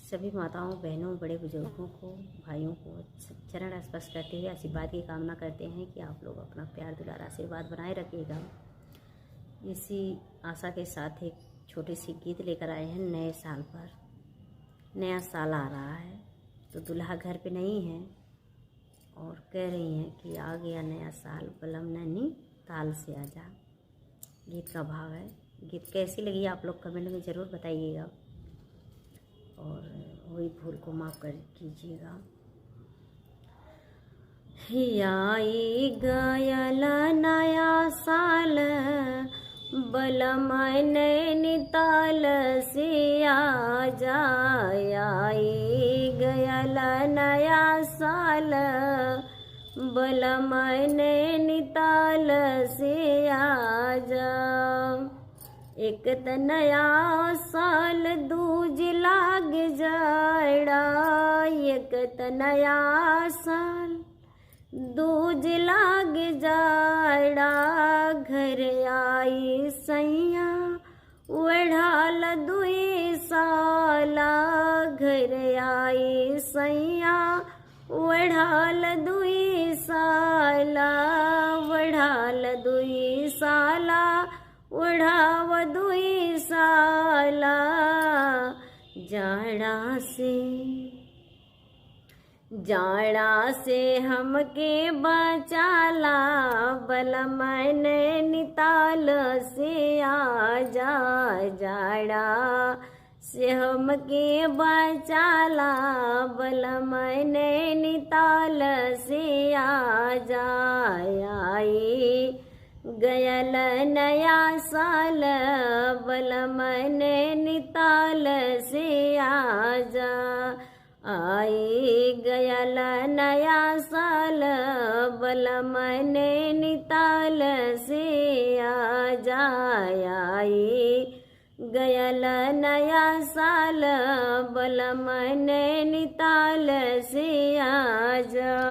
सभी माताओं, बहनों, बड़े बुजुर्गों को, भाइयों को चरण स्पर्श करते हुए आशीर्वाद की कामना करते हैं कि आप लोग अपना प्यार दुलार आशीर्वाद बनाए रखिएगा। इसी आशा के साथ एक छोटी सी गीत लेकर आए हैं नए साल पर। नया साल आ रहा है तो दुल्हा घर पे नहीं है और कह रही हैं कि आ गया नया साल, बलम नैनी ताल से आजा। गीत का भाव है। गीत कैसी लगी आप लोग कमेंट में ज़रूर बताइएगा और वही भूल को माफ़ कर कीजिएगा। आई गयल नया साल, बलम नैनीताल से आजा। आई गयल नया साल, बलम नैनीताल से आजा। एक त नया साल दूज लाग जाड़ा, एक त नया साल दूज लाग जाड़ा। घर आई सैया ओढ़ाल दुई साला, घर आई सैया ओढ़ाल दुई साला। ओढ़ाल दुई साला, ओढ़ाव दुई साला। जाड़ा से हमके बचाला, बलम नैनीताल से आजा। जाड़ा से हमके बचाला, बलम नैनीताल से आजा। आई गयल नया साल, बलम नैनीताल से आजा। आई गयल नया साल, बलम नैनीताल से आजा। आई गयल नया साल, बलम नैनीताल से आजा।